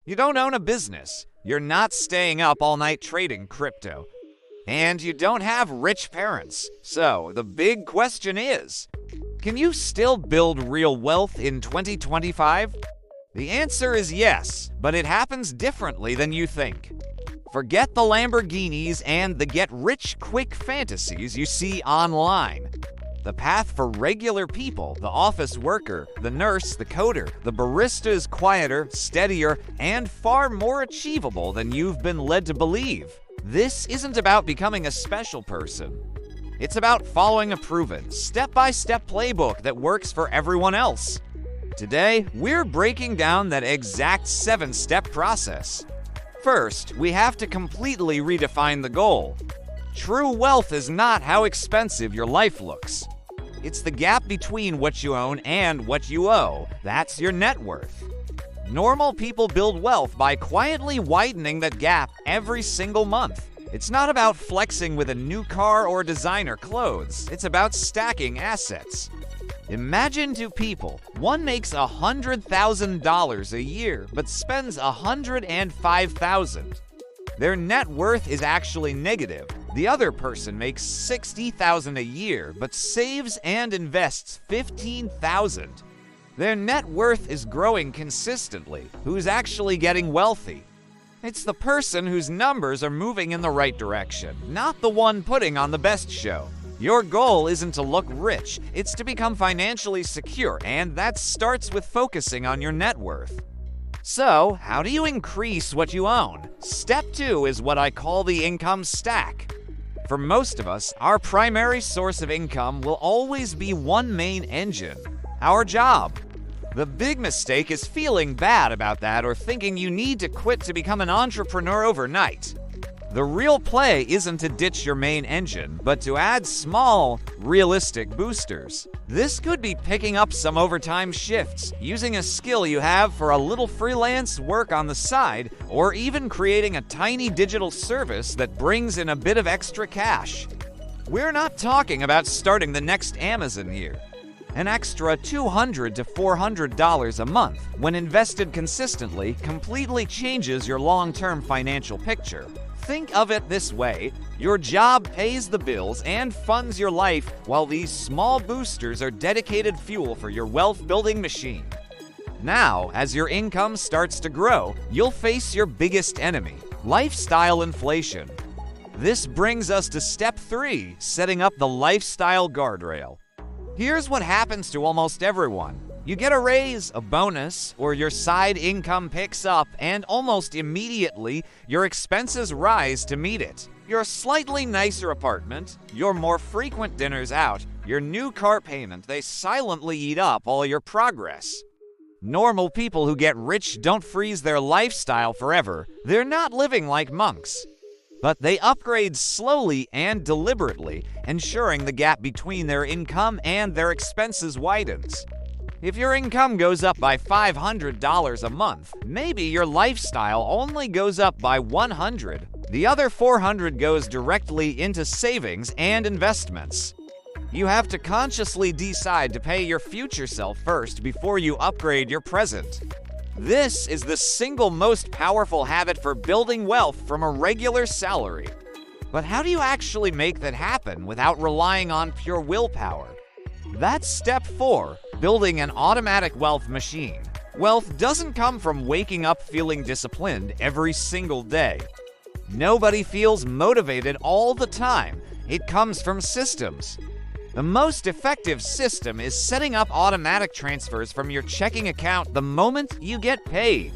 You don't own a business. You're not staying up all night trading crypto. And you don't have rich parents. So the big question is, can you still build real wealth in 2025? The answer is yes, but it happens differently than you think. Forget the Lamborghinis and the get-rich-quick fantasies you see online. The path for regular people, the office worker, the nurse, the coder, the barista is quieter, steadier, and far more achievable than you've been led to believe. This isn't about becoming a special person. It's about following a proven, step-by-step playbook that works for everyone else. Today, we're breaking down that exact 7-step process. First, we have to completely redefine the goal. True wealth is not how expensive your life looks. It's the gap between what you own and what you owe. That's your net worth. Normal people build wealth by quietly widening that gap every single month. It's not about flexing with a new car or designer clothes. It's about stacking assets. Imagine two people. One makes $100,000 a year, but spends $105,000. Their net worth is actually negative. The other person makes $60,000 a year, but saves and invests $15,000. Their net worth is growing consistently. Who's actually getting wealthy? It's the person whose numbers are moving in the right direction, not the one putting on the best show. Your goal isn't to look rich, it's to become financially secure, and that starts with focusing on your net worth. So, how do you increase what you own? Step 2 is what I call the income stack. For most of us, our primary source of income will always be one main engine: our job. The big mistake is feeling bad about that or thinking you need to quit to become an entrepreneur overnight. The real play isn't to ditch your main engine, but to add small, realistic boosters. This could be picking up some overtime shifts, using a skill you have for a little freelance work on the side, or even creating a tiny digital service that brings in a bit of extra cash. We're not talking about starting the next Amazon here. An extra $200 to $400 a month, when invested consistently, completely changes your long-term financial picture. Think of it this way: your job pays the bills and funds your life, while these small boosters are dedicated fuel for your wealth-building machine. Now, as your income starts to grow, you'll face your biggest enemy: lifestyle inflation. This brings us to step 3, setting up the lifestyle guardrail. Here's what happens to almost everyone. You get a raise, a bonus, or your side income picks up, and almost immediately, your expenses rise to meet it. Your slightly nicer apartment, your more frequent dinners out, your new car payment, they silently eat up all your progress. Normal people who get rich don't freeze their lifestyle forever. They're not living like monks. But they upgrade slowly and deliberately, ensuring the gap between their income and their expenses widens. If your income goes up by $500 a month, maybe your lifestyle only goes up by $100. The other $400 goes directly into savings and investments. You have to consciously decide to pay your future self first before you upgrade your present. This is the single most powerful habit for building wealth from a regular salary. But how do you actually make that happen without relying on pure willpower? That's step 4, building an automatic wealth machine. Wealth doesn't come from waking up feeling disciplined every single day. Nobody feels motivated all the time. It comes from systems. The most effective system is setting up automatic transfers from your checking account the moment you get paid.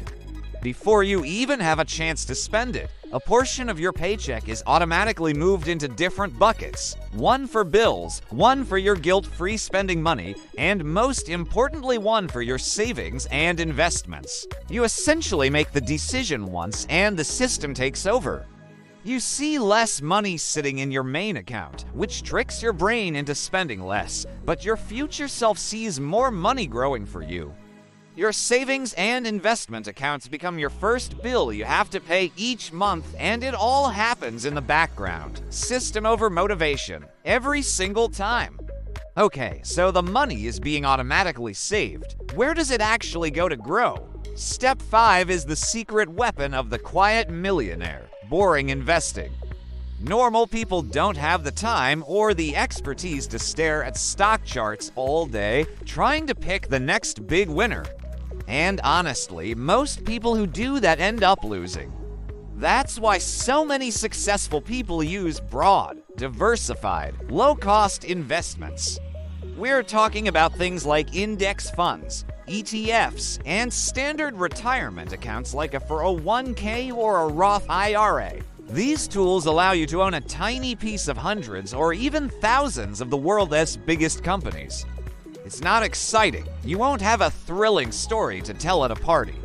Before you even have a chance to spend it, a portion of your paycheck is automatically moved into different buckets. One for bills, one for your guilt-free spending money, and most importantly, one for your savings and investments. You essentially make the decision once, and the system takes over. You see less money sitting in your main account, which tricks your brain into spending less, but your future self sees more money growing for you. Your savings and investment accounts become your first bill you have to pay each month, and it all happens in the background. System over motivation, every single time. Okay, so the money is being automatically saved. where does it actually go to grow? Step 5 is the secret weapon of the quiet millionaire: boring investing. Normal people don't have the time or the expertise to stare at stock charts all day trying to pick the next big winner. And honestly, most people who do that end up losing. That's why so many successful people use broad, diversified, low-cost investments. We're talking about things like index funds, ETFs, and standard retirement accounts like a 401k or a Roth IRA. These tools allow you to own a tiny piece of hundreds or even thousands of the world's biggest companies. It's not exciting. You won't have a thrilling story to tell at a party.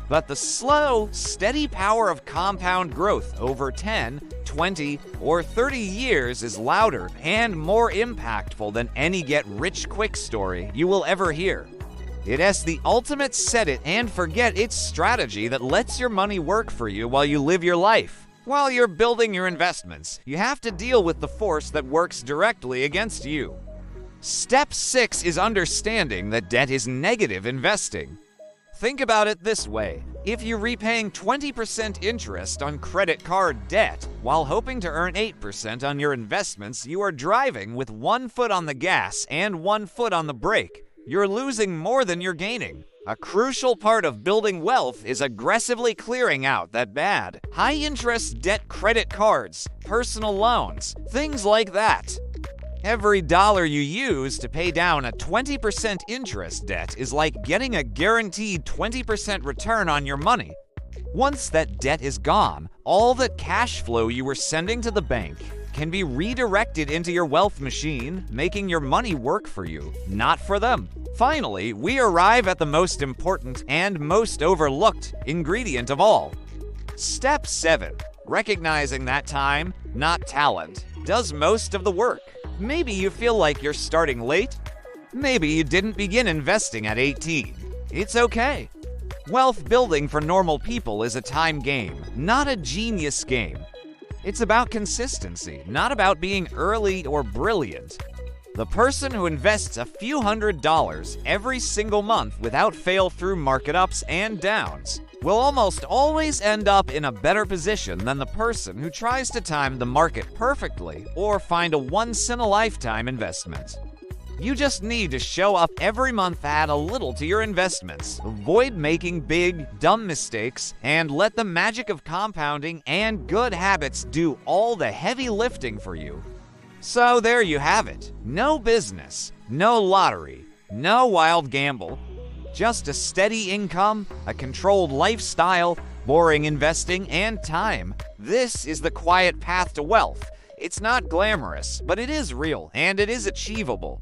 But the slow, steady power of compound growth over 10, 20, or 30 years is louder and more impactful than any get-rich-quick story you will ever hear. It has the ultimate set-it-and-forget-it strategy that lets your money work for you while you live your life. While you're building your investments, you have to deal with the force that works directly against you. Step 6 is understanding that debt is negative investing. Think about it this way. If you're repaying 20% interest on credit card debt while hoping to earn 8% on your investments, you are driving with one foot on the gas and one foot on the brake. You're losing more than you're gaining. A crucial part of building wealth is aggressively clearing out that bad, high-interest debt credit cards, personal loans, things like that. Every dollar you use to pay down a 20% interest debt is like getting a guaranteed 20% return on your money. Once that debt is gone, all that cash flow you were sending to the bank can be redirected into your wealth machine, making your money work for you, not for them. Finally, we arrive at the most important and most overlooked ingredient of all. Step 7. Recognizing that time, not talent, does most of the work. Maybe you feel like you're starting late. Maybe you didn't begin investing at 18. It's okay. Wealth building for normal people is a time game, not a genius game. It's about consistency, not about being early or brilliant. The person who invests a few $100s every single month without fail through market ups and downs will almost always end up in a better position than the person who tries to time the market perfectly or find a once-in-a-lifetime investment. You just need to show up every month, add a little to your investments, avoid making big, dumb mistakes, and let the magic of compounding and good habits do all the heavy lifting for you. So there you have it. No business, no lottery, no wild gamble. Just a steady income, a controlled lifestyle, boring investing, and time. This is the quiet path to wealth. It's not glamorous, but it is real, and it is achievable.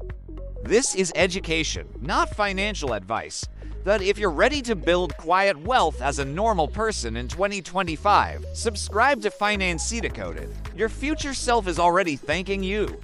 This is education, not financial advice. That if you're ready to build quiet wealth as a normal person in 2025, subscribe to Finance Decoded. Your future self is already thanking you.